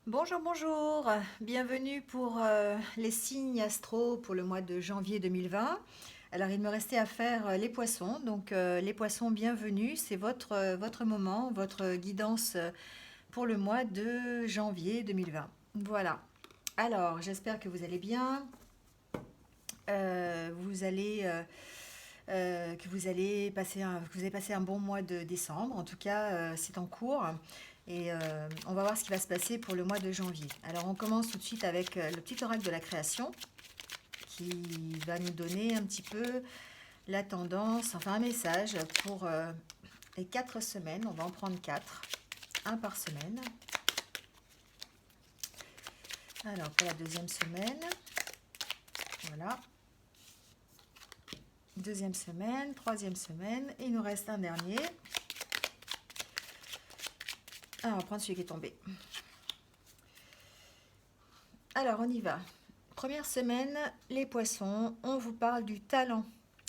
Bonjour, bonjour, bienvenue pour les signes astro pour le mois de janvier 2020. Alors il me restait à faire les poissons, donc les poissons bienvenue, c'est votre moment, votre guidance pour le mois de janvier 2020. Voilà, alors j'espère que vous allez bien, que vous allez que vous avez passé un bon mois de décembre. En tout cas, c'est en cours. Et on va voir ce qui va se passer pour le mois de janvier. Alors, on commence tout de suite avec le petit oracle de la création qui va nous donner un petit peu la tendance, enfin un message pour les 4 semaines. On va en prendre 4, un par semaine. Alors, pour la deuxième semaine, voilà. Deuxième semaine, troisième semaine, et il nous reste un dernier. Alors, on va prendre celui qui est tombé. Alors, on y va. Première semaine, les poissons, on vous parle du talent.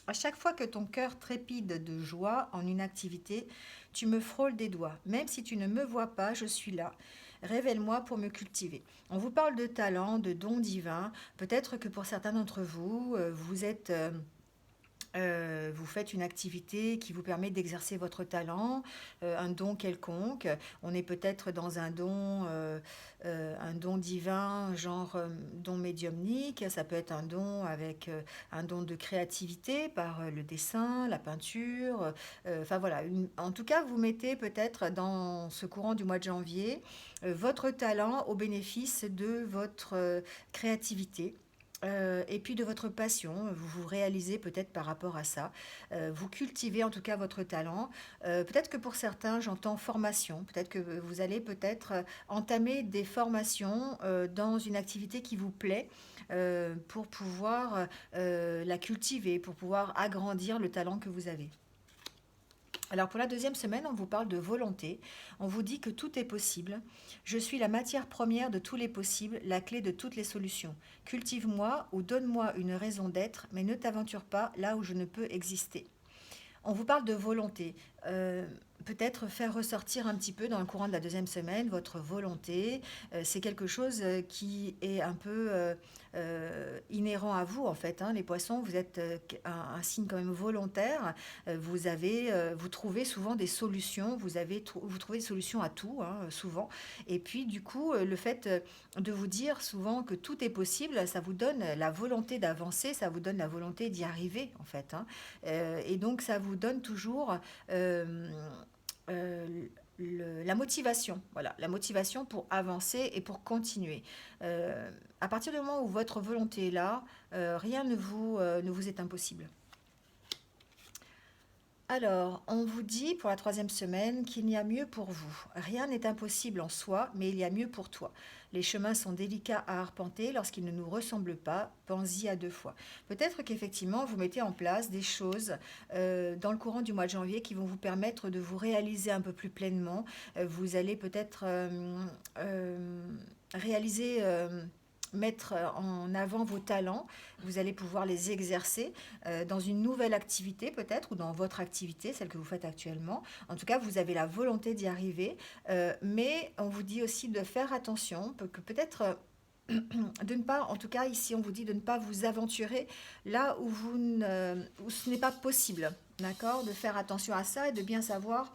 À chaque fois que ton cœur trépide de joie en une activité, tu me frôles des doigts. Même si tu ne me vois pas, je suis là. Révèle-moi pour me cultiver. On vous parle de talent, de dons divins. Peut-être que pour certains d'entre vous, vous faites une activité qui vous permet d'exercer votre talent, un don quelconque. On est peut-être dans un don divin, genre don médiumnique. Ça peut être un don avec un don de créativité par le dessin, la peinture. Enfin voilà. En tout cas, vous mettez peut-être dans ce courant du mois de janvier votre talent au bénéfice de votre créativité et puis de votre passion, vous vous réalisez peut-être par rapport à ça. Vous cultivez en tout cas votre talent. Peut-être que pour certains, j'entends formation. Peut-être que vous allez peut-être entamer des formations dans une activité qui vous plaît pour pouvoir la cultiver, pour pouvoir agrandir le talent que vous avez. Alors pour la deuxième semaine, on vous parle de volonté. On vous dit que tout est possible. Je suis la matière première de tous les possibles, la clé de toutes les solutions. Cultive-moi ou donne-moi une raison d'être, mais ne t'aventure pas là où je ne peux exister. On vous parle de volonté. Peut-être faire ressortir un petit peu dans le courant de la deuxième semaine votre volonté. C'est quelque chose qui est un peu inhérent à vous en fait, hein. Les poissons, vous êtes un signe quand même volontaire. Vous trouvez souvent des solutions. Vous trouvez des solutions à tout, hein, souvent. Et puis du coup, le fait de vous dire souvent que tout est possible, ça vous donne la volonté d'avancer, ça vous donne la volonté d'y arriver en fait, hein. Et donc ça vous donne toujours euh, euh, la motivation, voilà, la motivation pour avancer et pour continuer. À partir du moment où votre volonté est là, rien ne vous est impossible. Alors, on vous dit pour la troisième semaine qu'il y a mieux pour vous. Rien n'est impossible en soi, mais il y a mieux pour toi. Les chemins sont délicats à arpenter lorsqu'ils ne nous ressemblent pas. Pense-y à deux fois. Peut-être qu'effectivement, vous mettez en place des choses dans le courant du mois de janvier qui vont vous permettre de vous réaliser un peu plus pleinement. Vous allez peut-être réaliser... mettre en avant vos talents, vous allez pouvoir les exercer dans une nouvelle activité peut-être, ou dans votre activité, celle que vous faites actuellement. En tout cas, vous avez la volonté d'y arriver, mais on vous dit aussi de faire attention, que peut-être de ne pas, en tout cas ici on vous dit de ne pas vous aventurer là où ce n'est pas possible, d'accord? De faire attention à ça et de bien savoir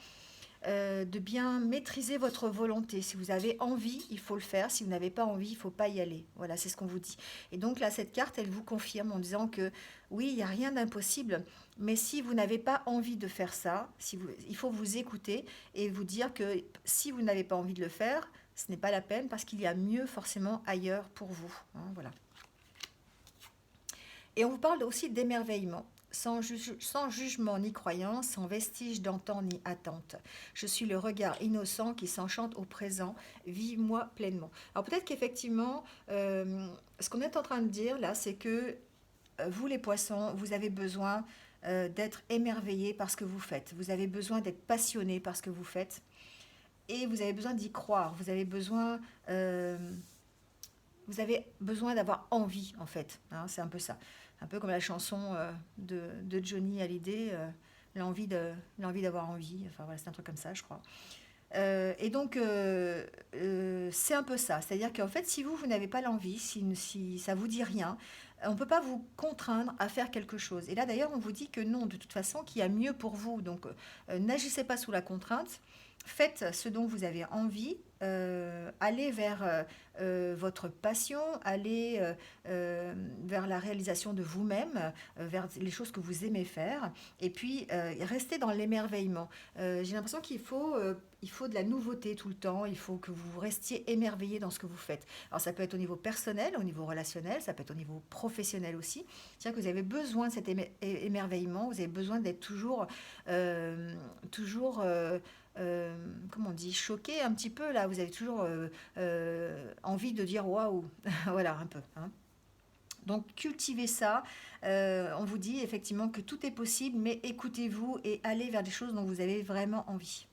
de bien maîtriser votre volonté. Si vous avez envie, il faut le faire. Si vous n'avez pas envie, il ne faut pas y aller. Voilà, c'est ce qu'on vous dit. Et donc là, cette carte, elle vous confirme en disant que oui, il n'y a rien d'impossible, mais si vous n'avez pas envie de faire ça, il faut vous écouter et vous dire que si vous n'avez pas envie de le faire, ce n'est pas la peine parce qu'il y a mieux forcément ailleurs pour vous, hein, voilà. Et on vous parle aussi d'émerveillement. Sans jugement ni croyance, sans vestige d'antan ni attente. Je suis le regard innocent qui s'enchante au présent. Vis-moi pleinement. Alors peut-être qu'effectivement, ce qu'on est en train de dire là, c'est que vous les poissons, vous avez besoin d'être émerveillés par ce que vous faites. Vous avez besoin d'être passionnés par ce que vous faites. Et vous avez besoin d'y croire. Euh, vous avez besoin d'avoir envie, en fait, hein, c'est un peu ça. Un peu comme la chanson de Johnny Hallyday, l'envie d'avoir envie. Enfin voilà, c'est un truc comme ça, je crois. Et donc, c'est un peu ça. C'est-à-dire qu'en fait, si vous n'avez pas l'envie, si ça vous dit rien, on ne peut pas vous contraindre à faire quelque chose. Et là, d'ailleurs, on vous dit que non, de toute façon, qu'il y a mieux pour vous. Donc, n'agissez pas sous la contrainte. Faites ce dont vous avez envie. Allez vers votre passion, allez vers la réalisation de vous-même, vers les choses que vous aimez faire, et puis restez dans l'émerveillement. J'ai l'impression il faut de la nouveauté tout le temps, il faut que vous restiez émerveillé dans ce que vous faites. Alors ça peut être au niveau personnel, au niveau relationnel, ça peut être au niveau professionnel aussi. C'est-à-dire que vous avez besoin de cet émerveillement, vous avez besoin d'être toujours comment on dit, choqué un petit peu là, vous avez toujours envie de dire waouh, voilà un peu. Hein. Donc cultivez ça. On vous dit effectivement que tout est possible, mais écoutez-vous et allez vers des choses dont vous avez vraiment envie.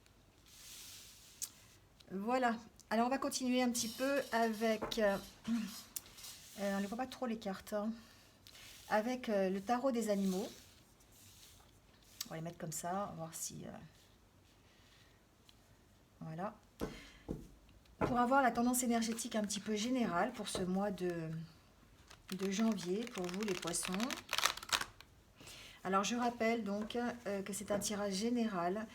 Voilà. Alors on va continuer un petit peu avec... on ne voit pas trop les cartes. Hein. Avec le tarot des animaux. On va les mettre comme ça, on va voir si... voilà. Pour avoir la tendance énergétique un petit peu générale pour ce mois de janvier, pour vous les poissons. Alors je rappelle donc que c'est un tirage général.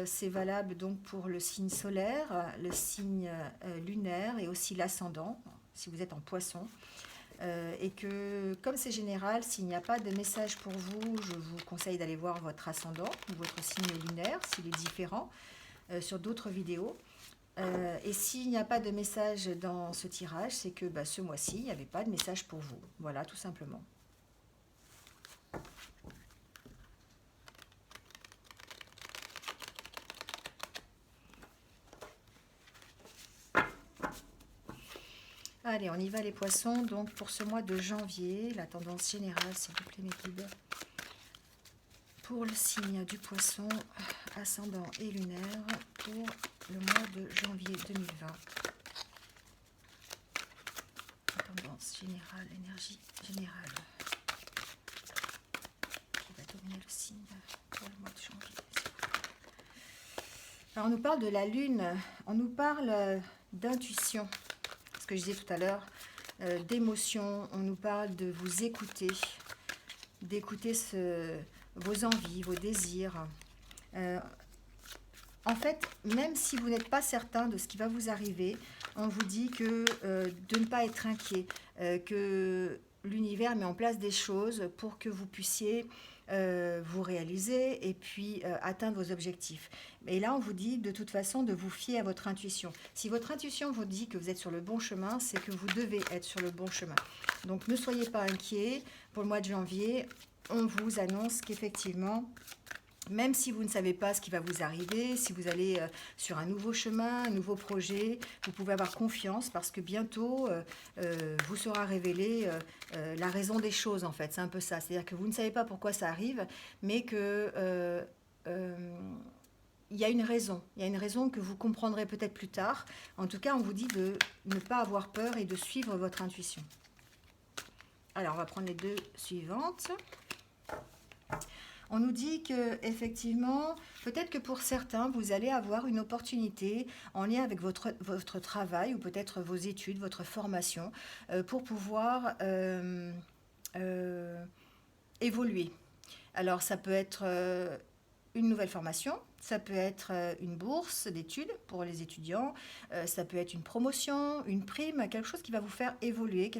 C'est valable donc pour le signe solaire, le signe lunaire et aussi l'ascendant, si vous êtes en poisson. Et que comme c'est général, s'il n'y a pas de message pour vous, je vous conseille d'aller voir votre ascendant ou votre signe lunaire, s'il est différent, sur d'autres vidéos. Et s'il n'y a pas de message dans ce tirage, c'est que ce mois-ci, il n'y avait pas de message pour vous. Voilà, tout simplement. Allez, on y va les poissons. Donc pour ce mois de janvier, la tendance générale, s'il vous plaît mes guides. Pour le signe du poisson, ascendant et lunaire, pour le mois de janvier 2020. Tendance générale, énergie générale. Qui va dominer le signe pour le mois de janvier. Alors on nous parle de la lune, on nous parle d'intuition. Ce que je disais tout à l'heure, d'émotion, on nous parle de vous écouter, d'écouter vos envies, vos désirs. En fait, même si vous n'êtes pas certain de ce qui va vous arriver, on vous dit que de ne pas être inquiet, que l'univers met en place des choses pour que vous puissiez vous réaliser et puis atteindre vos objectifs. Et là, on vous dit de toute façon de vous fier à votre intuition. Si votre intuition vous dit que vous êtes sur le bon chemin, c'est que vous devez être sur le bon chemin. Donc ne soyez pas inquiets. Pour le mois de janvier, on vous annonce qu'effectivement, même si vous ne savez pas ce qui va vous arriver, si vous allez sur un nouveau chemin, un nouveau projet, vous pouvez avoir confiance parce que bientôt vous sera révélé la raison des choses en fait. C'est un peu ça. C'est-à-dire que vous ne savez pas pourquoi ça arrive, mais que il y a une raison. Il y a une raison que vous comprendrez peut-être plus tard. En tout cas, on vous dit de ne pas avoir peur et de suivre votre intuition. Alors, on va prendre les deux suivantes. On nous dit que effectivement, peut-être que pour certains, vous allez avoir une opportunité en lien avec votre travail ou peut-être vos études, votre formation, pour pouvoir évoluer. Alors, ça peut être une nouvelle formation, ça peut être une bourse d'études pour les étudiants, ça peut être une promotion, une prime, quelque chose qui va vous faire évoluer,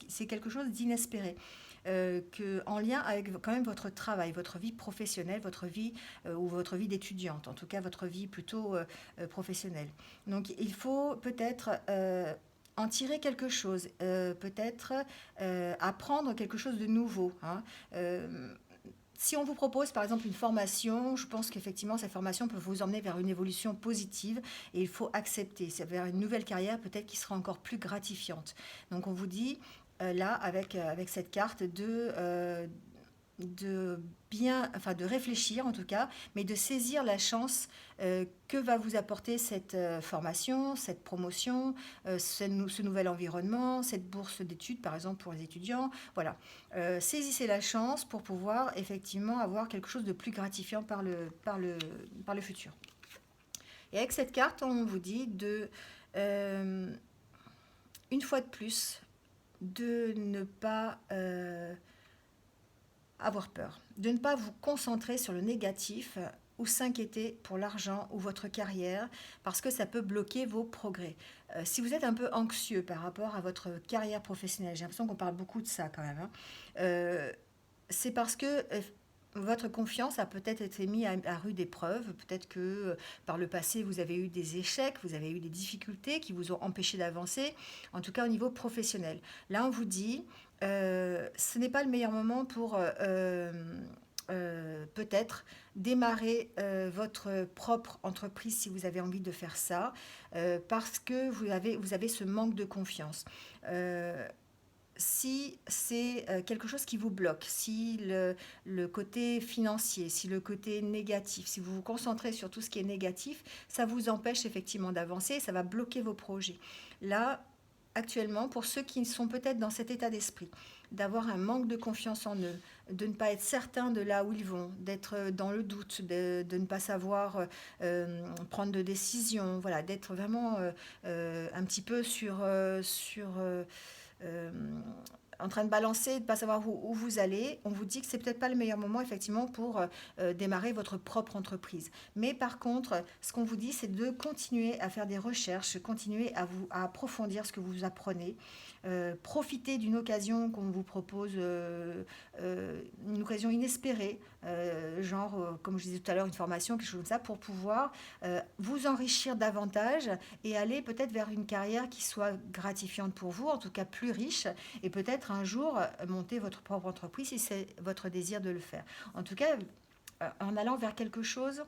c'est quelque chose d'inespéré. En lien avec quand même votre travail, votre vie professionnelle, votre vie ou votre vie d'étudiante, en tout cas votre vie plutôt professionnelle. Donc il faut peut-être en tirer quelque chose, peut-être apprendre quelque chose de nouveau. Hein. Si on vous propose par exemple une formation, je pense qu'effectivement cette formation peut vous emmener vers une évolution positive et il faut accepter, c'est vers une nouvelle carrière peut-être qui sera encore plus gratifiante. Donc on vous dit là avec cette carte de réfléchir en tout cas, mais de saisir la chance que va vous apporter cette formation, cette promotion, ce nouvel environnement, cette bourse d'études par exemple pour les étudiants. Voilà, saisissez la chance pour pouvoir effectivement avoir quelque chose de plus gratifiant par le futur. Et avec cette carte, on vous dit de, une fois de plus, de ne pas avoir peur, de ne pas vous concentrer sur le négatif ou s'inquiéter pour l'argent ou votre carrière, parce que ça peut bloquer vos progrès. Si vous êtes un peu anxieux par rapport à votre carrière professionnelle, j'ai l'impression qu'on parle beaucoup de ça quand même, hein, c'est parce que votre confiance a peut-être été mise à rude épreuve. Peut-être que par le passé, vous avez eu des échecs, vous avez eu des difficultés qui vous ont empêché d'avancer, en tout cas au niveau professionnel. Là, on vous dit, ce n'est pas le meilleur moment pour peut-être démarrer votre propre entreprise si vous avez envie de faire ça, parce que vous avez ce manque de confiance. Si c'est quelque chose qui vous bloque, si le côté financier, si le côté négatif, si vous vous concentrez sur tout ce qui est négatif, ça vous empêche effectivement d'avancer, ça va bloquer vos projets. Là, actuellement, pour ceux qui sont peut-être dans cet état d'esprit, d'avoir un manque de confiance en eux, de ne pas être certains de là où ils vont, d'être dans le doute, de ne pas savoir prendre de décisions, voilà, d'être vraiment un petit peu euh, en train de balancer, de ne pas savoir où vous allez, on vous dit que c'est peut-être pas le meilleur moment effectivement pour démarrer votre propre entreprise. Mais par contre, ce qu'on vous dit, c'est de continuer à faire des recherches, continuer à approfondir ce que vous apprenez, profiter d'une occasion qu'on vous propose, une occasion inespérée, genre, comme je disais tout à l'heure, une formation, quelque chose comme ça, pour pouvoir vous enrichir davantage et aller peut-être vers une carrière qui soit gratifiante pour vous, en tout cas plus riche, et peut-être un jour monter votre propre entreprise si c'est votre désir de le faire. En tout cas, en allant vers quelque chose.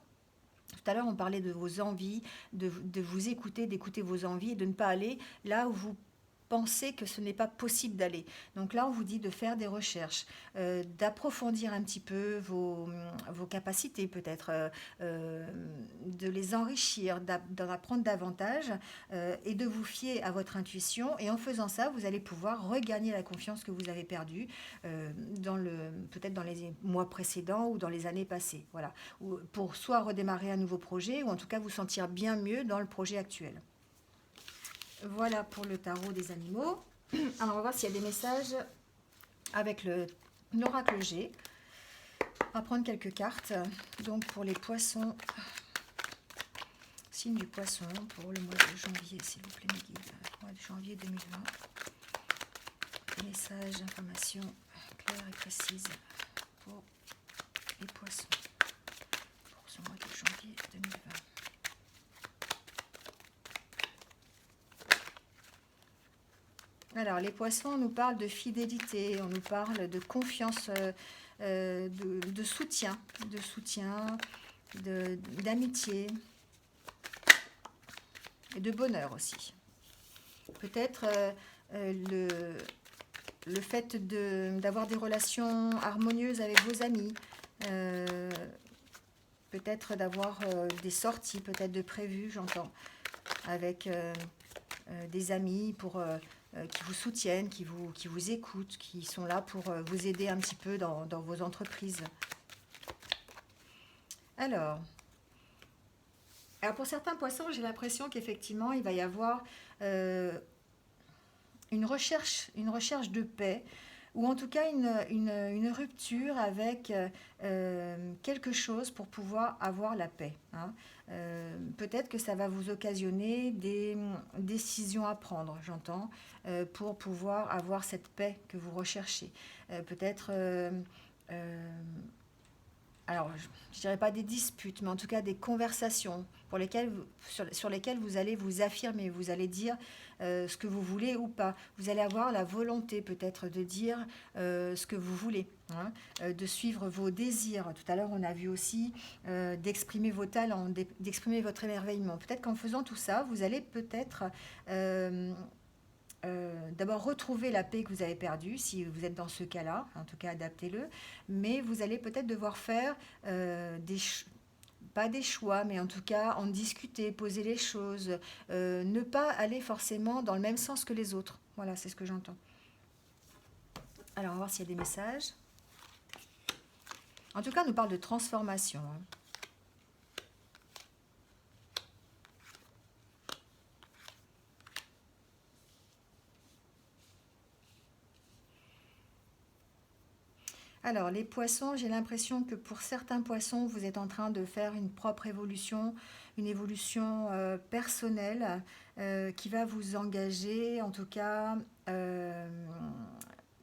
Tout à l'heure, on parlait de vos envies, de vous écouter, d'écouter vos envies et de ne pas aller là où vous pensez que ce n'est pas possible d'aller. Donc là, on vous dit de faire des recherches, d'approfondir un petit peu vos capacités peut-être, de les enrichir, d'en apprendre davantage et de vous fier à votre intuition. Et en faisant ça, vous allez pouvoir regagner la confiance que vous avez perdue peut-être dans les mois précédents ou dans les années passées. Voilà. Ou pour soit redémarrer un nouveau projet ou en tout cas vous sentir bien mieux dans le projet actuel. Voilà pour le tarot des animaux. Alors on va voir s'il y a des messages avec l'oracle G. On va prendre quelques cartes. Donc pour les poissons, signe du poisson pour le mois de janvier, s'il vous plaît mes guides. Mois de janvier 2020. Des messages, informations claires et précises pour les poissons pour ce mois de janvier 2020. Alors, les poissons, on nous parle de fidélité, on nous parle de confiance, de soutien, d'amitié et de bonheur aussi. Peut-être le fait d'avoir des relations harmonieuses avec vos amis, peut-être d'avoir des sorties, peut-être de prévues, j'entends, avec des amis qui vous soutiennent, qui vous écoutent, qui sont là pour vous aider un petit peu dans vos entreprises. Alors pour certains poissons, j'ai l'impression qu'effectivement, il va y avoir une recherche de paix, ou en tout cas une rupture avec quelque chose pour pouvoir avoir la paix. Hein. Peut-être que ça va vous occasionner des décisions à prendre, j'entends, pour pouvoir avoir cette paix que vous recherchez. Peut-être... alors, je ne dirais pas des disputes, mais en tout cas des conversations sur lesquelles vous allez vous affirmer, vous allez dire ce que vous voulez ou pas. Vous allez avoir la volonté peut-être de dire ce que vous voulez, hein, de suivre vos désirs. Tout à l'heure, on a vu aussi d'exprimer vos talents, d'exprimer votre émerveillement. Peut-être qu'en faisant tout ça, vous allez peut-être... d'abord retrouver la paix que vous avez perdue, si vous êtes dans ce cas-là, en tout cas adaptez-le, mais vous allez peut-être devoir faire pas des choix, mais en tout cas en discuter, poser les choses, ne pas aller forcément dans le même sens que les autres. Voilà, c'est ce que j'entends. Alors, on va voir s'il y a des messages. En tout cas, on nous parle de transformation. Hein. Alors, les poissons, j'ai l'impression que pour certains poissons, vous êtes en train de faire une propre évolution, une évolution personnelle qui va vous engager, en tout cas, euh,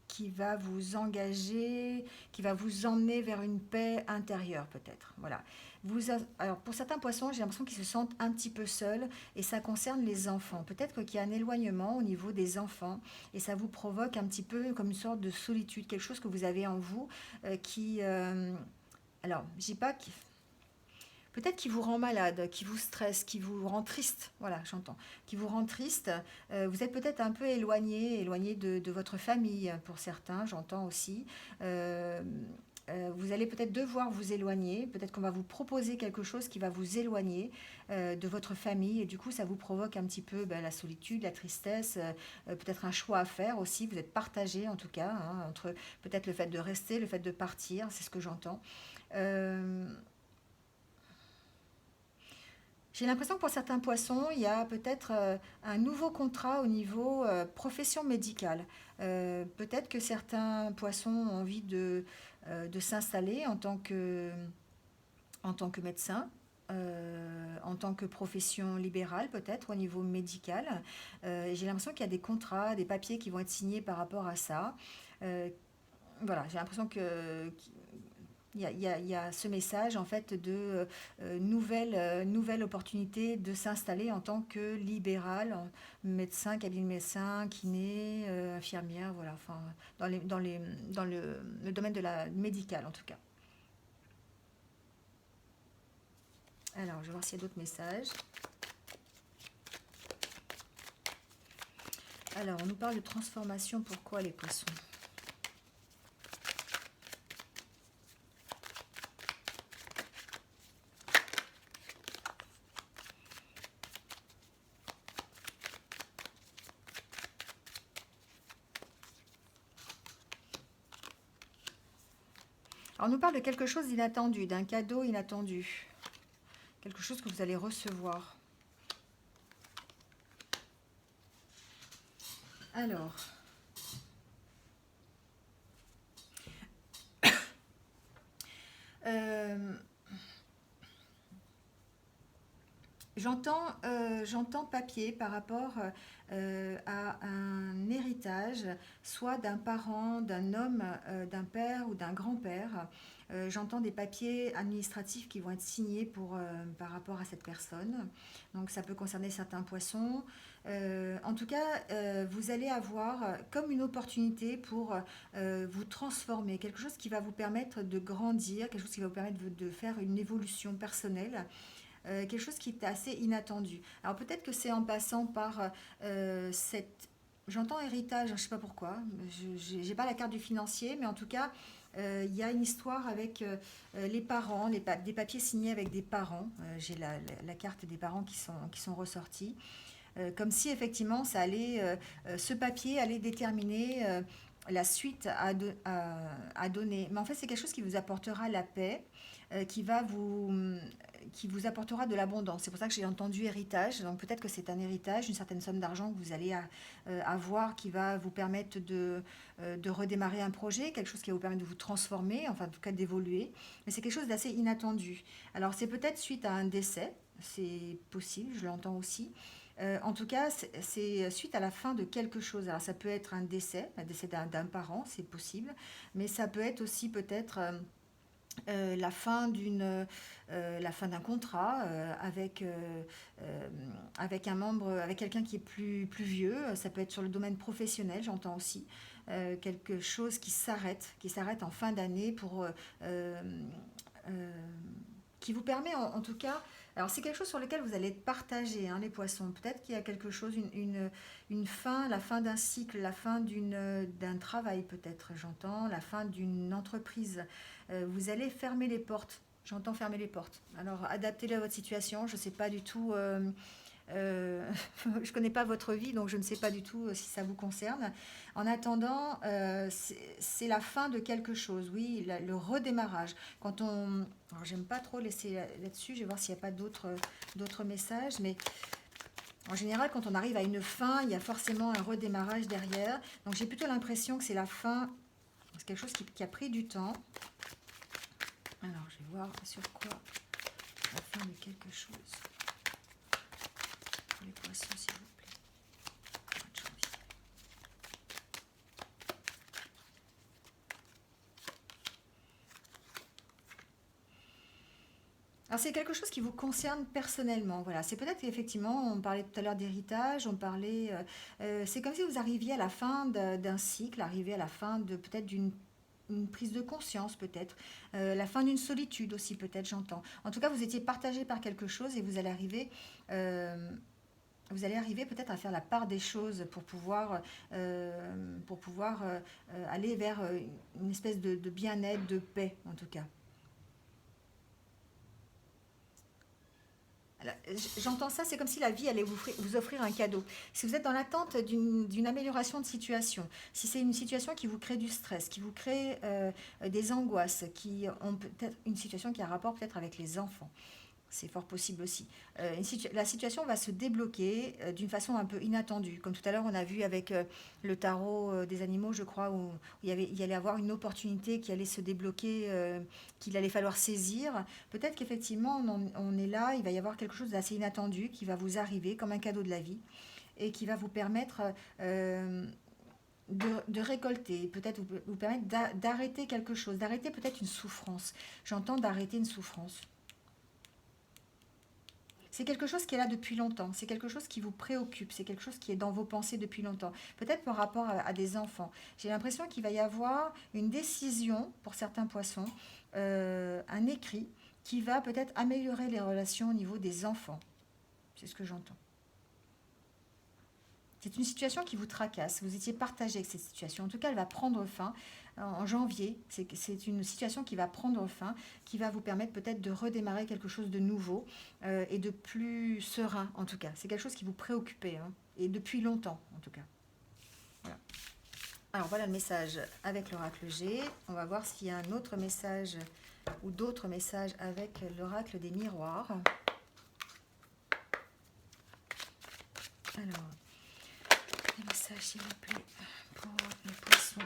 qui va vous engager, qui va vous emmener vers une paix intérieure peut-être. Voilà. Alors pour certains poissons, j'ai l'impression qu'ils se sentent un petit peu seuls et ça concerne les enfants. Peut-être qu'il y a un éloignement au niveau des enfants et ça vous provoque un petit peu comme une sorte de solitude, quelque chose que vous avez en vous qui... alors, je dis pas que peut-être qui vous rend malade, qui vous stresse, qui vous rend triste. Voilà, j'entends. Qui vous rend triste. Vous êtes peut-être un peu éloigné de votre famille pour certains, j'entends aussi. Euh, vous allez peut-être devoir vous éloigner. Peut-être qu'on va vous proposer quelque chose qui va vous éloigner de votre famille. Et du coup, ça vous provoque un petit peu la solitude, la tristesse, peut-être un choix à faire aussi. Vous êtes partagé en tout cas, hein, entre peut-être le fait de rester, le fait de partir. C'est ce que j'entends. Euh, J'ai l'impression que pour certains poissons, il y a peut-être un nouveau contrat au niveau profession médicale. Peut-être que certains poissons ont envie de s'installer en tant que médecin, en tant que profession libérale peut-être au niveau médical. Et j'ai l'impression qu'il y a des contrats, des papiers qui vont être signés par rapport à ça. Euh, voilà, j'ai l'impression que il y a ce message en fait de nouvelle opportunité de s'installer en tant que libéral, médecin, cabinet de médecin, kiné, infirmière, voilà, enfin dans le domaine de la médicale en tout cas. Alors, je vais voir s'il y a d'autres messages. Alors, on nous parle de transformation. Pourquoi les poissons? Alors, on nous parle de quelque chose d'inattendu, d'un cadeau inattendu. Quelque chose que vous allez recevoir. Alors, euh, j'entends papier par rapport à un héritage, soit d'un parent, d'un homme, d'un père ou d'un grand-père. J'entends des papiers administratifs qui vont être signés par rapport à cette personne. Donc ça peut concerner certains poissons. En tout cas, vous allez avoir comme une opportunité pour vous transformer, quelque chose qui va vous permettre de grandir, quelque chose qui va vous permettre de faire une évolution personnelle, quelque chose qui est assez inattendu. Alors peut-être que c'est en passant par cette... J'entends héritage, je ne sais pas pourquoi, je n'ai pas la carte du financier, mais en tout cas, il y a une histoire avec les parents, des papiers signés avec des parents. J'ai la carte des parents qui sont ressortis. Comme si effectivement ce papier allait déterminer la suite à donner. Mais en fait, c'est quelque chose qui vous apportera la paix, qui vous apportera de l'abondance. C'est pour ça que j'ai entendu héritage. Donc peut-être que c'est un héritage, une certaine somme d'argent que vous allez avoir qui va vous permettre de redémarrer un projet, quelque chose qui va vous permettre de vous transformer, enfin en tout cas d'évoluer. Mais c'est quelque chose d'assez inattendu. Alors c'est peut-être suite à un décès, c'est possible, je l'entends aussi. En tout cas, c'est suite à la fin de quelque chose. Alors ça peut être un décès d'un parent, c'est possible, mais ça peut être aussi peut-être la fin d'un contrat avec un membre, avec quelqu'un qui est plus vieux. Ça peut être sur le domaine professionnel, j'entends aussi. Quelque chose qui s'arrête en fin d'année euh, euh, qui vous permet en tout cas, alors c'est quelque chose sur lequel vous allez être partagé, hein, les poissons. Peut-être qu'il y a quelque chose, une fin, la fin d'un cycle, la fin d'un travail peut-être, j'entends, la fin d'une entreprise. Vous allez fermer les portes. J'entends fermer les portes. Alors adaptez-le à votre situation. Je ne sais pas du tout. Je ne connais pas votre vie, donc je ne sais pas du tout si ça vous concerne. En attendant, c'est la fin de quelque chose, oui, le redémarrage. Quand on... Alors, j'aime pas trop laisser là-dessus, je vais voir s'il n'y a pas d'autres messages, mais en général, quand on arrive à une fin, il y a forcément un redémarrage derrière. Donc j'ai plutôt l'impression que c'est la fin C'est quelque chose qui a pris du temps. Alors, je vais voir sur quoi la fin de quelque chose. Pour les poissons, s'il vous plaît. Mois de janvier. Alors, c'est quelque chose qui vous concerne personnellement. Voilà, c'est peut-être effectivement, on parlait tout à l'heure d'héritage, on parlait. C'est comme si vous arriviez à la fin d'un cycle, arriviez à la fin de peut-être d'une une prise de conscience peut-être, la fin d'une solitude aussi peut-être, j'entends. En tout cas, vous étiez partagé par quelque chose et euh, vous allez arriver peut-être à faire la part des choses pour pouvoir aller vers une espèce de bien-être, de paix en tout cas. J'entends ça, c'est comme si la vie allait vous offrir un cadeau. Si vous êtes dans l'attente d'une amélioration de situation, si c'est une situation qui vous crée du stress, qui vous crée des angoisses, qui ont peut-être une situation qui a rapport peut-être avec les enfants, c'est fort possible aussi. La situation va se débloquer d'une façon un peu inattendue. Comme tout à l'heure, on a vu avec le tarot des animaux, je crois, où il y allait avoir une opportunité qui allait se débloquer, qu'il allait falloir saisir. Peut-être qu'effectivement, on est là, il va y avoir quelque chose d'assez inattendu qui va vous arriver comme un cadeau de la vie et qui va vous permettre de récolter, peut-être vous permettre d'arrêter quelque chose, d'arrêter peut-être une souffrance. J'entends d'arrêter une souffrance. C'est quelque chose qui est là depuis longtemps, c'est quelque chose qui vous préoccupe, c'est quelque chose qui est dans vos pensées depuis longtemps. Peut-être par rapport à des enfants. J'ai l'impression qu'il va y avoir une décision pour certains poissons, un écrit qui va peut-être améliorer les relations au niveau des enfants. C'est ce que j'entends. C'est une situation qui vous tracasse. Vous étiez partagé avec cette situation. En tout cas, elle va prendre fin en janvier. C'est une situation qui va prendre fin, qui va vous permettre peut-être de redémarrer quelque chose de nouveau et de plus serein, en tout cas. C'est quelque chose qui vous préoccupait, hein, et depuis longtemps, en tout cas. Voilà. Alors, voilà le message avec l'oracle G. On va voir s'il y a un autre message ou d'autres messages avec l'oracle des miroirs. Alors, les messages, s'il vous plaît, pour les poissons.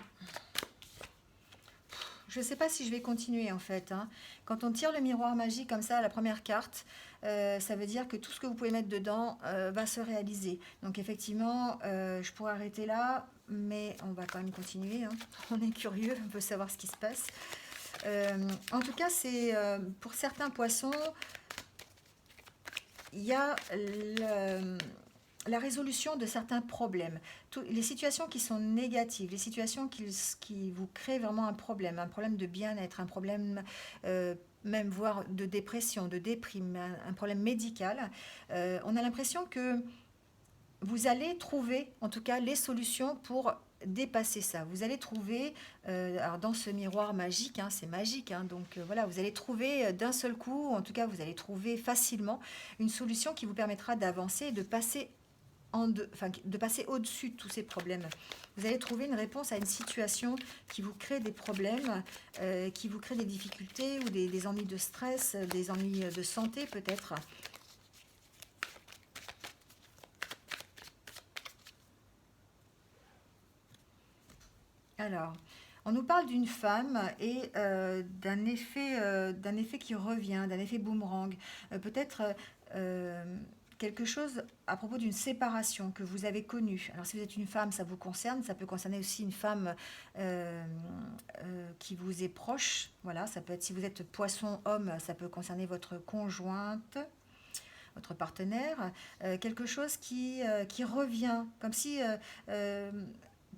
Je ne sais pas si je vais continuer en fait, hein. Quand on tire le miroir magique comme ça, la première carte, ça veut dire que tout ce que vous pouvez mettre dedans va se réaliser. Donc effectivement, je pourrais arrêter là, mais on va quand même continuer, hein. On est curieux, on veut savoir ce qui se passe. En tout cas, c'est pour certains poissons, il y a la résolution de certains problèmes. Les situations qui sont négatives, les situations qui vous créent vraiment un problème de bien-être, un problème même voire de dépression, de déprime, un problème médical, on a l'impression que vous allez trouver en tout cas les solutions pour dépasser ça. Vous allez trouver, alors dans ce miroir magique, hein, c'est magique, hein, donc voilà, vous allez trouver d'un seul coup, en tout cas vous allez trouver facilement une solution qui vous permettra d'avancer et de passer de passer au-dessus de tous ces problèmes. Vous allez trouver une réponse à une situation qui vous crée des problèmes, qui vous crée des difficultés ou des ennuis de stress, des ennuis de santé peut-être. Alors, on nous parle d'une femme et d'un effet qui revient, d'un effet boomerang. Peut-être quelque chose à propos d'une séparation que vous avez connue. Alors, si vous êtes une femme, ça vous concerne. Ça peut concerner aussi une femme qui vous est proche. Voilà, ça peut être, si vous êtes poisson-homme, ça peut concerner votre conjointe, votre partenaire. Quelque chose qui revient, comme si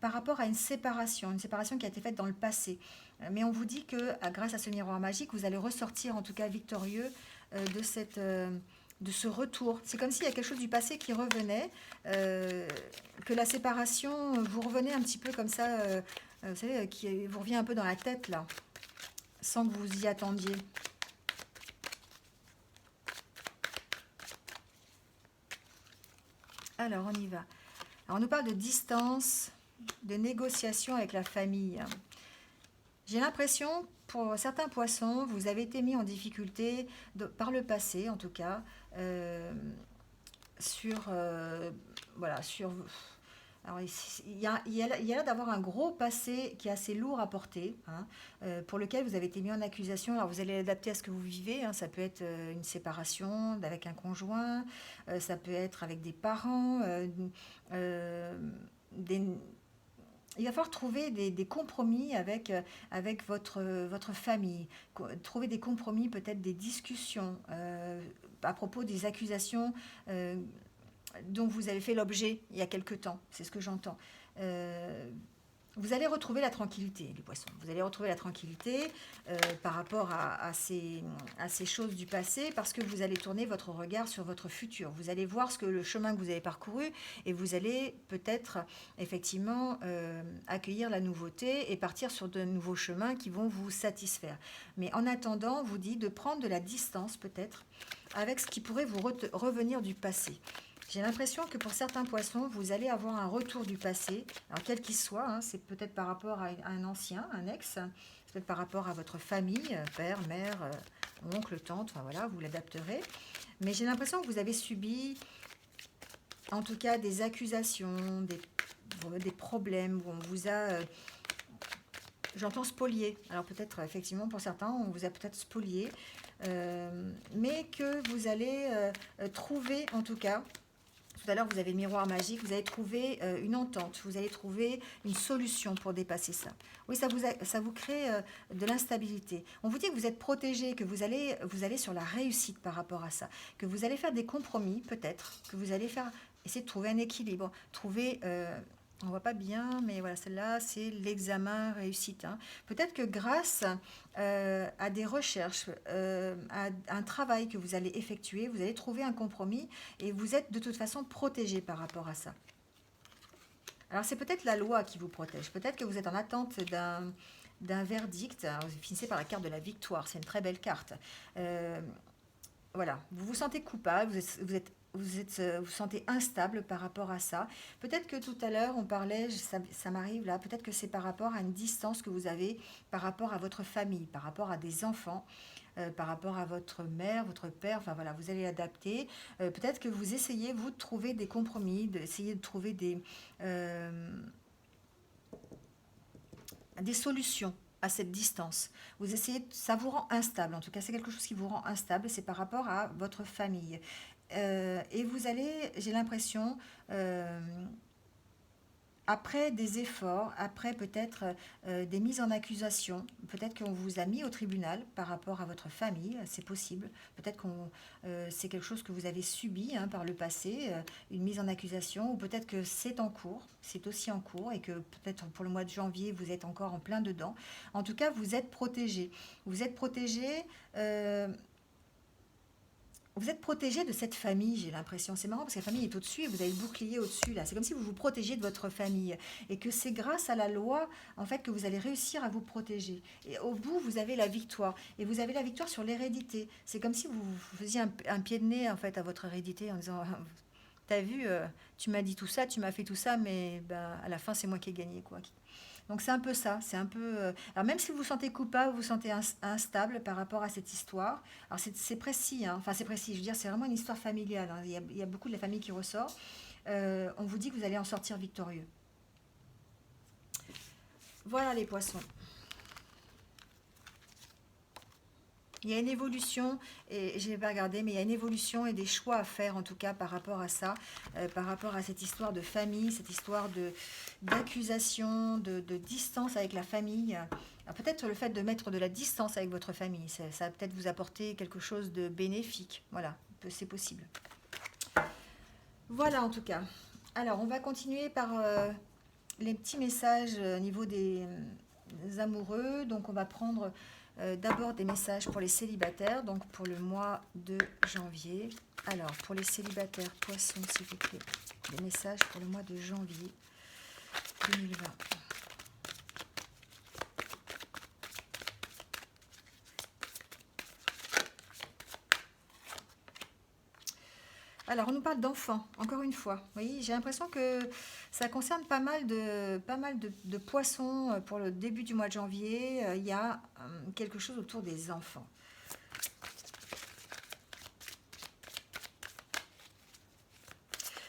par rapport à une séparation qui a été faite dans le passé. Mais on vous dit que grâce à ce miroir magique, vous allez ressortir en tout cas victorieux de ce retour. C'est comme s'il y a quelque chose du passé qui revenait, que la séparation, vous revenez un petit peu comme ça, vous savez, qui vous revient un peu dans la tête là, sans que vous y attendiez. Alors, on y va. Alors, on nous parle de distance, de négociation avec la famille. J'ai l'impression, pour certains poissons, vous avez été mis en difficulté par le passé, en tout cas, sur Alors, il y a l'air d'avoir un gros passé qui est assez lourd à porter, hein, pour lequel vous avez été mis en accusation. Alors, vous allez l'adapter à ce que vous vivez, hein. Ça peut être une séparation avec un conjoint, ça peut être avec des parents, euh, des, il va falloir trouver des compromis avec votre famille, trouver des compromis, peut-être des discussions à propos des accusations euh, dont vous avez fait l'objet il y a quelque temps. C'est ce que j'entends. Euh, Vous allez retrouver la tranquillité, les poissons. Vous allez retrouver la tranquillité par rapport à ces choses du passé, parce que vous allez tourner votre regard sur votre futur. Vous allez voir le chemin que vous avez parcouru, et vous allez peut-être effectivement accueillir la nouveauté et partir sur de nouveaux chemins qui vont vous satisfaire. Mais en attendant, vous dit de prendre de la distance peut-être avec ce qui pourrait vous revenir du passé. J'ai l'impression que pour certains poissons, vous allez avoir un retour du passé, alors quel qu'il soit, hein, c'est peut-être par rapport à un ancien, un ex, c'est peut-être par rapport à votre famille, père, mère, oncle, tante, enfin voilà, vous l'adapterez. Mais j'ai l'impression que vous avez subi, en tout cas, des accusations, des problèmes, où on vous a, j'entends spolié. Alors peut-être, effectivement, pour certains, on vous a peut-être spolié, mais que vous allez trouver, en tout cas, tout à l'heure, vous avez le miroir magique, vous allez trouver une entente, vous allez trouver une solution pour dépasser ça. Oui, ça vous crée de l'instabilité. On vous dit que vous êtes protégé, que vous allez sur la réussite par rapport à ça, que vous allez faire des compromis, peut-être, que vous allez essayer de trouver un équilibre, on ne voit pas bien, mais voilà, celle-là, c'est l'examen réussite, hein. Peut-être que grâce à des recherches, à un travail que vous allez effectuer, vous allez trouver un compromis et vous êtes de toute façon protégé par rapport à ça. Alors c'est peut-être la loi qui vous protège, peut-être que vous êtes en attente d'un verdict. Alors, vous finissez par la carte de la victoire, c'est une très belle carte. Euh, voilà, vous vous sentez coupable, vous vous sentez instable par rapport à ça. Peut-être que tout à l'heure, on parlait, ça m'arrive là, peut-être que c'est par rapport à une distance que vous avez par rapport à votre famille, par rapport à des enfants, par rapport à votre mère, votre père, enfin voilà, vous allez adapter. Peut-être que vous essayez, vous, de trouver des compromis, d'essayer de trouver des solutions à cette distance. Vous essayez, ça vous rend instable, en tout cas c'est quelque chose qui vous rend instable, c'est par rapport à votre famille. Et vous allez, j'ai l'impression, euh, après des efforts, après peut-être des mises en accusation, peut-être qu'on vous a mis au tribunal par rapport à votre famille, c'est possible. Peut-être c'est quelque chose que vous avez subi, hein, par le passé, une mise en accusation, ou peut-être que c'est en cours, c'est aussi en cours, et que peut-être pour le mois de janvier, vous êtes encore en plein dedans. En tout cas, vous êtes protégé. Vous êtes protégé. euh, vous êtes protégé de cette famille, j'ai l'impression. C'est marrant parce que la famille est au-dessus et vous avez le bouclier au-dessus, là. C'est comme si vous vous protégez de votre famille. Et que c'est grâce à la loi, en fait, que vous allez réussir à vous protéger. Et au bout, vous avez la victoire. Et vous avez la victoire sur l'hérédité. C'est comme si vous faisiez un pied de nez, en fait, à votre hérédité en disant, t'as vu, tu m'as dit tout ça, tu m'as fait tout ça, mais bah, à la fin, c'est moi qui ai gagné, quoi. Donc c'est un peu ça, c'est un peu... Alors même si vous vous sentez coupable, vous vous sentez instable par rapport à cette histoire, alors c'est précis, hein, enfin c'est précis, je veux dire, c'est vraiment une histoire familiale, hein, il y a beaucoup de la famille qui ressort. On vous dit que vous allez en sortir victorieux. Voilà les poissons. Il y a une évolution, et je n'ai pas regardé, mais il y a une évolution et des choix à faire en tout cas par rapport à ça, par rapport à cette histoire de famille, cette histoire d'accusation, de distance avec la famille. Alors, peut-être le fait de mettre de la distance avec votre famille, ça va peut-être vous apporter quelque chose de bénéfique. Voilà, c'est possible. Voilà en tout cas. Alors on va continuer par les petits messages au niveau des amoureux. Donc on va prendre d'abord des messages pour les célibataires, donc pour le mois de janvier. Alors pour les célibataires poissons, s'il vous plaît, des messages pour le mois de janvier 2020. Alors, on nous parle d'enfants, encore une fois. Vous voyez, j'ai l'impression que ça concerne pas mal de poissons pour le début du mois de janvier. Il y a quelque chose autour des enfants.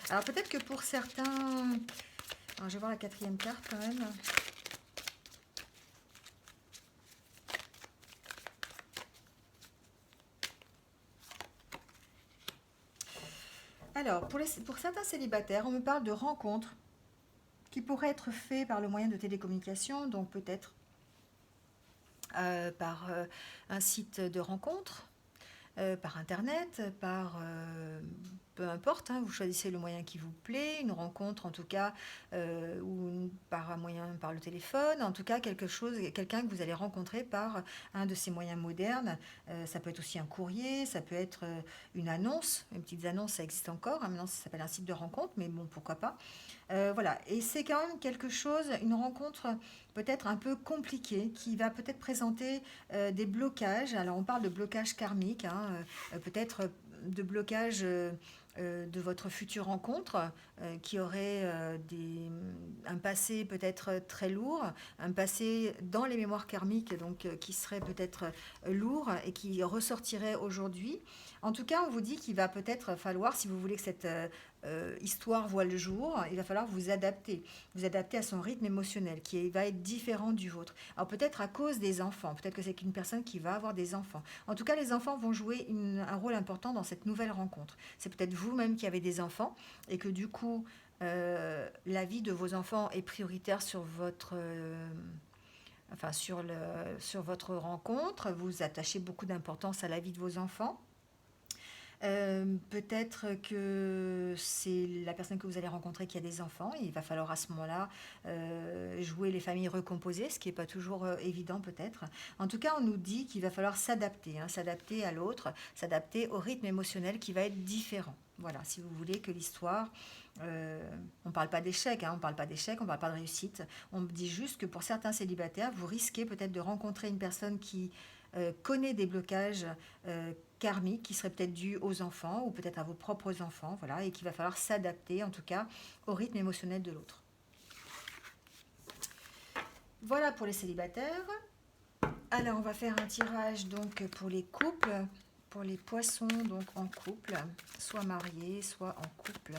Alors, peut-être que pour certains, Alors, je vais voir la quatrième carte quand même. Alors, pour certains célibataires, on me parle de rencontres qui pourraient être faites par le moyen de télécommunication, donc peut-être par un site de rencontre, par Internet, par peu importe, hein, vous choisissez le moyen qui vous plaît, une rencontre en tout cas, par un moyen, par le téléphone, en tout cas quelque chose, quelqu'un que vous allez rencontrer par un de ces moyens modernes. Ça peut être aussi un courrier, ça peut être une annonce, une petite annonce, ça existe encore, hein, maintenant ça s'appelle un site de rencontre, mais bon, pourquoi pas. Voilà, et c'est quand même quelque chose, une rencontre peut-être un peu compliquée, qui va peut-être présenter des blocages. Alors on parle de blocage karmique, hein, peut-être de blocage de votre future rencontre qui aurait un passé peut-être très lourd, un passé dans les mémoires karmiques, donc qui serait peut-être lourd et qui ressortirait aujourd'hui. En tout cas, on vous dit qu'il va peut-être falloir, si vous voulez que cette histoire voit le jour, il va falloir vous adapter à son rythme émotionnel qui va être différent du vôtre. Alors peut-être à cause des enfants, peut-être que c'est une personne qui va avoir des enfants. En tout cas, les enfants vont jouer un rôle important dans cette nouvelle rencontre. C'est peut-être vous-même qui avez des enfants et que du coup, la vie de vos enfants est prioritaire sur votre... enfin, sur votre rencontre, vous attachez beaucoup d'importance à la vie de vos enfants. Peut-être que c'est la personne que vous allez rencontrer qui a des enfants. Et il va falloir à ce moment-là jouer les familles recomposées, ce qui n'est pas toujours évident peut-être. En tout cas, on nous dit qu'il va falloir s'adapter, hein, s'adapter à l'autre, s'adapter au rythme émotionnel qui va être différent. Voilà, si vous voulez que l'histoire... on ne parle pas d'échec, hein, on ne parle pas d'échec, on ne parle pas de réussite. On dit juste que pour certains célibataires, vous risquez peut-être de rencontrer une personne qui connaît des blocages karmiques qui seraient peut-être dus aux enfants ou peut-être à vos propres enfants, voilà, et qu'il va falloir s'adapter en tout cas au rythme émotionnel de l'autre. Voilà pour les célibataires. Alors on va faire un tirage donc pour les couples, pour les poissons donc en couple, soit mariés, soit en couple.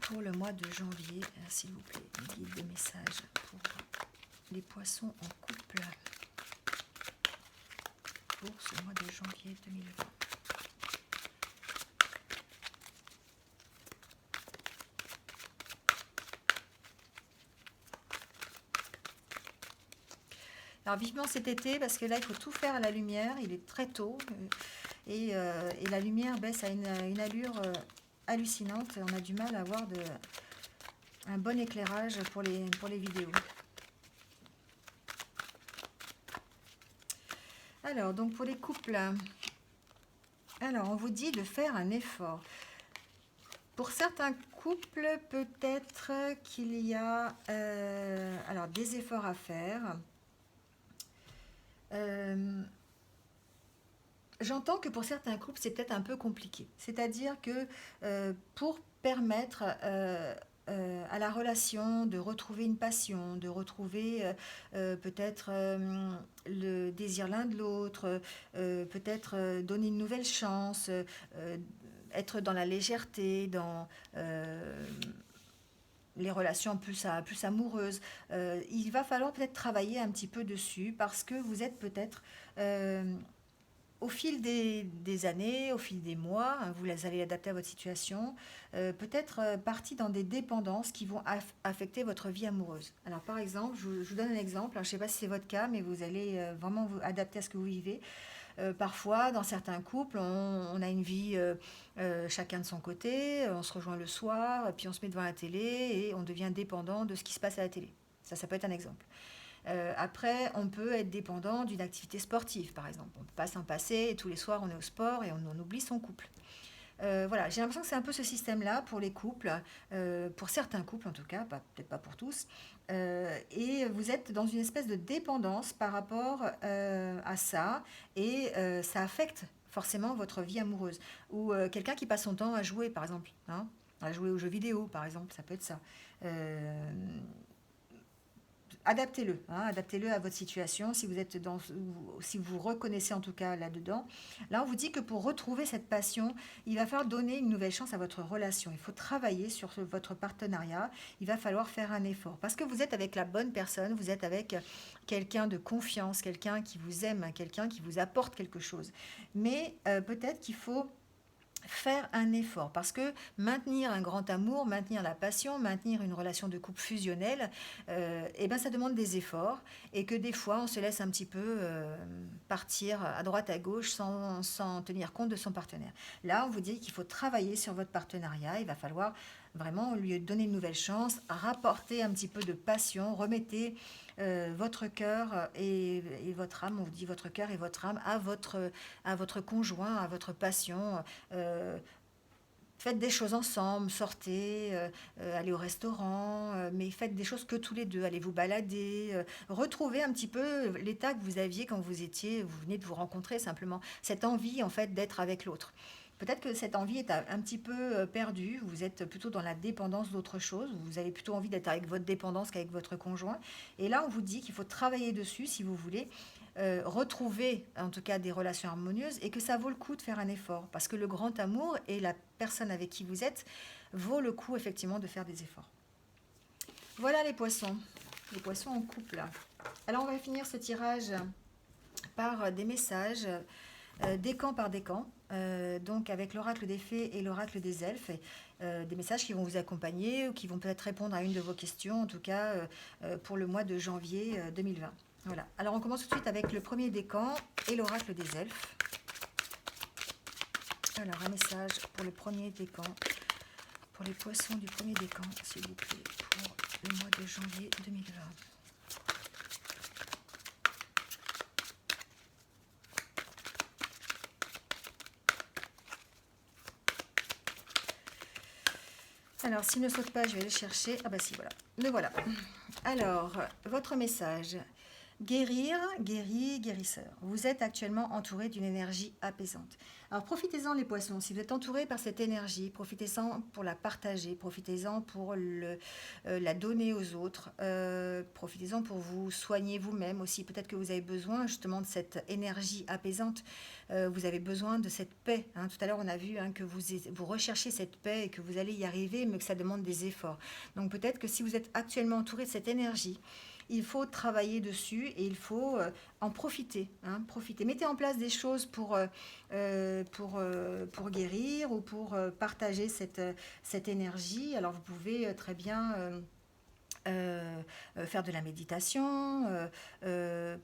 Pour le mois de janvier, s'il vous plaît, guide de messages pour les poissons en couple pour ce mois de janvier 2020. Alors vivement cet été, parce que là il faut tout faire à la lumière, il est très tôt, et la lumière baisse à une allure hallucinante, on a du mal à avoir un bon éclairage pour les vidéos. Alors, donc pour les couples, alors on vous dit de faire un effort. Pour certains couples, peut-être qu'il y a alors, des efforts à faire. J'entends que pour certains couples, c'est peut-être un peu compliqué. C'est-à-dire que pour permettre à la relation de retrouver une passion, de retrouver peut-être le désir l'un de l'autre, peut-être donner une nouvelle chance, être dans la légèreté, dans les relations plus amoureuses. Il va falloir peut-être travailler un petit peu dessus parce que vous êtes peut-être... au fil des années, au fil des mois, hein, vous allez adapter à votre situation, peut-être partie dans des dépendances qui vont affecter votre vie amoureuse. Alors par exemple, je vous donne un exemple, je ne sais pas si c'est votre cas, mais vous allez vraiment vous adapter à ce que vous vivez. Parfois, dans certains couples, on a une vie chacun de son côté, on se rejoint le soir, puis on se met devant la télé et on devient dépendant de ce qui se passe à la télé. Ça peut être un exemple. Après, on peut être dépendant d'une activité sportive, par exemple. On ne peut pas s'en passer, et tous les soirs on est au sport et on oublie son couple. Voilà, j'ai l'impression que c'est un peu ce système-là pour les couples, pour certains couples en tout cas, peut-être pas pour tous. Et vous êtes dans une espèce de dépendance par rapport à ça, et ça affecte forcément votre vie amoureuse. Ou quelqu'un qui passe son temps à jouer, par exemple, hein, à jouer aux jeux vidéo, par exemple, ça peut être ça. adaptez-le, hein, adaptez-le à votre situation, si vous êtes si vous vous reconnaissez en tout cas là-dedans. Là, on vous dit que pour retrouver cette passion, il va falloir donner une nouvelle chance à votre relation. Il faut travailler sur votre partenariat. Il va falloir faire un effort parce que vous êtes avec la bonne personne, vous êtes avec quelqu'un de confiance, quelqu'un qui vous aime, quelqu'un qui vous apporte quelque chose. Mais peut-être qu'il faut faire un effort parce que maintenir un grand amour, maintenir la passion, maintenir une relation de couple fusionnelle, eh ben ça demande des efforts et que des fois on se laisse un petit peu partir à droite à gauche sans tenir compte de son partenaire. Là, on vous dit qu'il faut travailler sur votre partenariat, il va falloir vraiment lui donner une nouvelle chance, rapporter un petit peu de passion, remettez votre cœur et votre âme, on vous dit votre cœur et votre âme à votre conjoint, à votre passion. euh, Faites des choses ensemble, sortez, allez au restaurant, mais faites des choses que tous les deux. Allez vous balader, retrouvez un petit peu l'état que vous aviez quand vous venez de vous rencontrer simplement. Cette envie en fait d'être avec l'autre. Peut-être que cette envie est un petit peu perdue, vous êtes plutôt dans la dépendance d'autre chose, vous avez plutôt envie d'être avec votre dépendance qu'avec votre conjoint. Et là, on vous dit qu'il faut travailler dessus si vous voulez retrouver en tout cas des relations harmonieuses et que ça vaut le coup de faire un effort parce que le grand amour et la personne avec qui vous êtes vaut le coup effectivement de faire des efforts. Voilà les poissons en couple. Alors on va finir ce tirage par des messages décan par décan, donc avec l'oracle des fées et l'oracle des elfes, des messages qui vont vous accompagner ou qui vont peut-être répondre à une de vos questions, en tout cas pour le mois de janvier 2020. Voilà. Alors on commence tout de suite avec le premier décan et l'oracle des elfes. Alors un message pour le premier décan, pour les poissons du premier décan, s'il vous plaît, pour le mois de janvier 2020. Alors, s'il ne saute pas, je vais le chercher. Ah bah si, voilà. Le voilà. Alors, votre message. Guérir, guéri, guérisseur. Vous êtes actuellement entouré d'une énergie apaisante. Alors profitez-en les poissons. Si vous êtes entouré par cette énergie, profitez-en pour la partager, profitez-en pour la donner aux autres, profitez-en pour vous soigner vous-même aussi. Peut-être que vous avez besoin justement de cette énergie apaisante. Vous avez besoin de cette paix. Hein. Tout à l'heure, on a vu que vous recherchez cette paix et que vous allez y arriver, mais que ça demande des efforts. Donc peut-être que si vous êtes actuellement entouré de cette énergie, il faut travailler dessus et il faut en profiter, hein, profiter. Mettez en place des choses pour guérir ou pour partager cette énergie. Alors vous pouvez très bien faire de la méditation,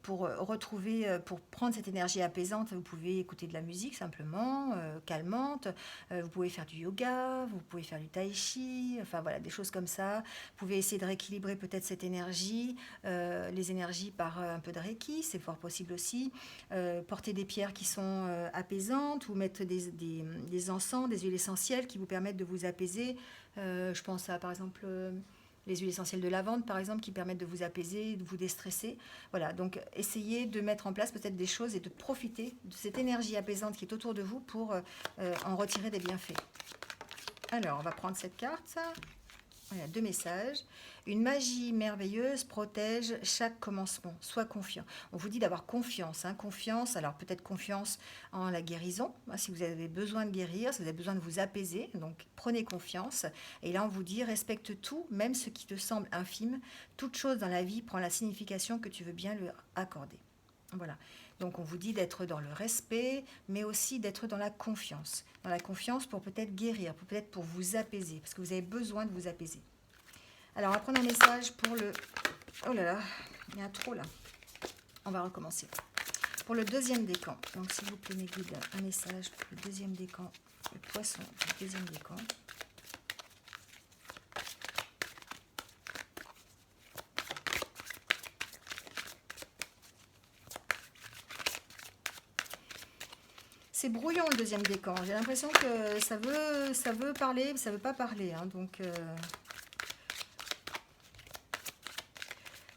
pour retrouver, pour prendre cette énergie apaisante, vous pouvez écouter de la musique simplement, calmante, vous pouvez faire du yoga, vous pouvez faire du tai chi, enfin voilà, des choses comme ça. Vous pouvez essayer de rééquilibrer peut-être cette énergie, les énergies par un peu de reiki, c'est fort possible aussi. Porter des pierres qui sont apaisantes ou mettre des encens, des huiles essentielles qui vous permettent de vous apaiser. Je pense à par exemple les huiles essentielles de lavande, par exemple, qui permettent de vous apaiser, de vous déstresser. Voilà, donc essayez de mettre en place peut-être des choses et de profiter de cette énergie apaisante qui est autour de vous pour en retirer des bienfaits. Alors, on va prendre cette carte. Voilà, 2 messages. Une magie merveilleuse protège chaque commencement. Sois confiant. On vous dit d'avoir confiance. Hein, confiance, alors peut-être confiance en la guérison. Hein, si vous avez besoin de guérir, si vous avez besoin de vous apaiser, donc prenez confiance. Et là, on vous dit respecte tout, même ce qui te semble infime. Toute chose dans la vie prend la signification que tu veux bien lui accorder. Voilà. Donc on vous dit d'être dans le respect, mais aussi d'être dans la confiance. Dans la confiance pour peut-être guérir, peut-être pour vous apaiser, parce que vous avez besoin de vous apaiser. Alors on va prendre un message pour le... Oh là là, il y a trop là. On va recommencer. Pour le deuxième décan, donc s'il vous plaît mes guides, un message pour le deuxième décan, le poisson du deuxième décan. C'est brouillon le deuxième décan. J'ai l'impression que ça veut parler, mais ça veut pas parler. Hein, donc,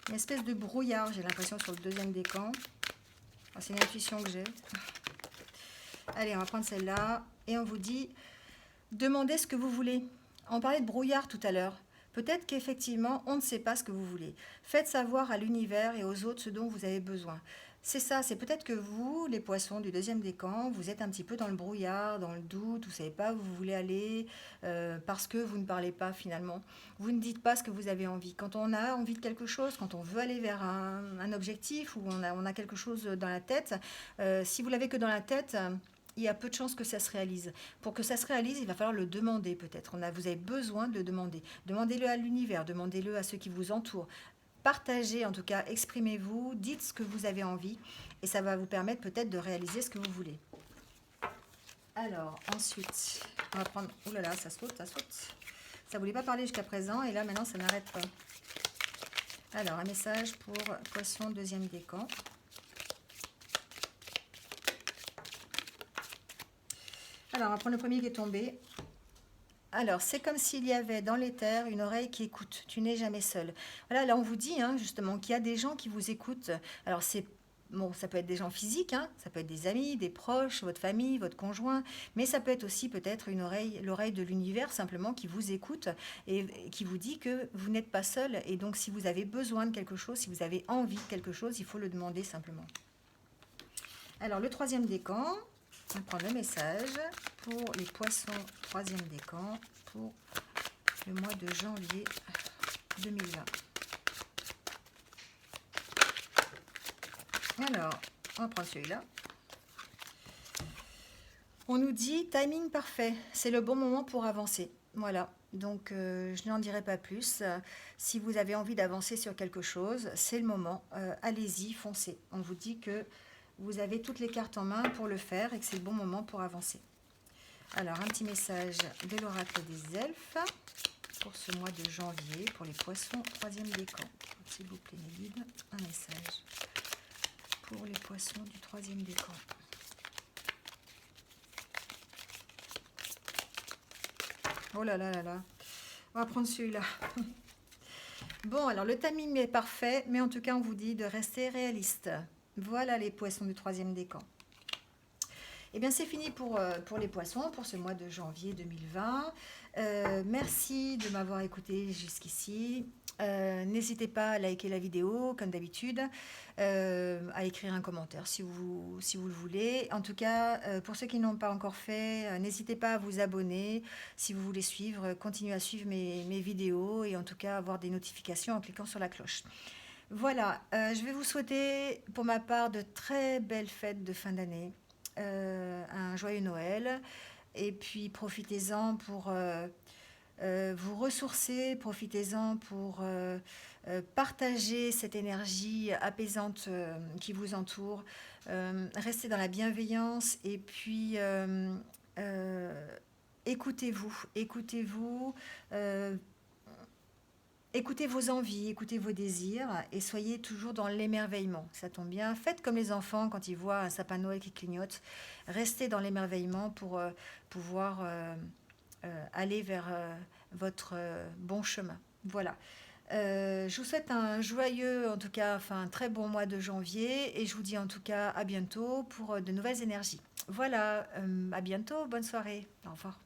une espèce de brouillard, j'ai l'impression, sur le deuxième décan. Oh, c'est une intuition que j'ai. Allez, on va prendre celle-là. Et on vous dit, demandez ce que vous voulez. On parlait de brouillard tout à l'heure. Peut-être qu'effectivement, on ne sait pas ce que vous voulez. Faites savoir à l'univers et aux autres ce dont vous avez besoin. C'est ça, c'est peut-être que vous, les poissons du deuxième décan, vous êtes un petit peu dans le brouillard, dans le doute, vous ne savez pas où vous voulez aller, parce que vous ne parlez pas finalement. Vous ne dites pas ce que vous avez envie. Quand on a envie de quelque chose, quand on veut aller vers un objectif, ou on a quelque chose dans la tête, si vous l'avez que dans la tête, il y a peu de chances que ça se réalise. Pour que ça se réalise, il va falloir le demander peut-être. Vous avez besoin de le demander. Demandez-le à l'univers, demandez-le à ceux qui vous entourent. Partagez, en tout cas, exprimez-vous, dites ce que vous avez envie et ça va vous permettre peut-être de réaliser ce que vous voulez. Alors, ensuite, on va prendre... Ouh là là, ça saute, ça saute. Ça ne voulait pas parler jusqu'à présent et là, maintenant, ça n'arrête pas. Alors, un message pour Poisson, deuxième décan. Alors, on va prendre le premier qui est tombé. Alors, c'est comme s'il y avait dans l'éther une oreille qui écoute. Tu n'es jamais seul. Voilà, là, on vous dit justement qu'il y a des gens qui vous écoutent. Alors, c'est bon, ça peut être des gens physiques, ça peut être des amis, des proches, votre famille, votre conjoint, mais ça peut être aussi peut-être une oreille, l'oreille de l'univers simplement qui vous écoute et qui vous dit que vous n'êtes pas seul. Et donc, si vous avez besoin de quelque chose, si vous avez envie de quelque chose, il faut le demander simplement. Alors, le troisième décan. On va prendre le message pour les poissons, troisième décan, pour le mois de janvier 2020. Alors, on va prendre celui-là. On nous dit timing parfait, c'est le bon moment pour avancer. Voilà, donc je n'en dirai pas plus. Si vous avez envie d'avancer sur quelque chose, c'est le moment. Allez-y, foncez. On vous dit que vous avez toutes les cartes en main pour le faire et que c'est le bon moment pour avancer. Alors, un petit message de l'oracle des elfes pour ce mois de janvier, pour les poissons, troisième décan. S'il vous plaît, mes guides, un message pour les poissons du troisième décan. Oh là là là là, on va prendre celui-là. Bon, alors le timing est parfait, mais en tout cas, on vous dit de rester réaliste. Voilà les poissons du troisième décan. Eh bien, c'est fini pour les poissons, pour ce mois de janvier 2020. Merci de m'avoir écouté jusqu'ici. N'hésitez pas à liker la vidéo, comme d'habitude, à écrire un commentaire si vous le voulez. En tout cas, pour ceux qui n'ont pas encore fait, n'hésitez pas à vous abonner. Si vous voulez suivre, continuez à suivre mes vidéos et en tout cas avoir des notifications en cliquant sur la cloche. Voilà, je vais vous souhaiter pour ma part de très belles fêtes de fin d'année, un joyeux Noël et puis profitez-en pour vous ressourcer, profitez-en pour partager cette énergie apaisante qui vous entoure, restez dans la bienveillance et puis écoutez-vous, écoutez vos envies, écoutez vos désirs et soyez toujours dans l'émerveillement. Ça tombe bien. Faites comme les enfants quand ils voient un sapin de Noël qui clignote. Restez dans l'émerveillement pour pouvoir aller vers votre bon chemin. Voilà. Je vous souhaite un joyeux, en tout cas, un très bon mois de janvier et je vous dis en tout cas à bientôt pour de nouvelles énergies. Voilà, à bientôt, bonne soirée. Au revoir.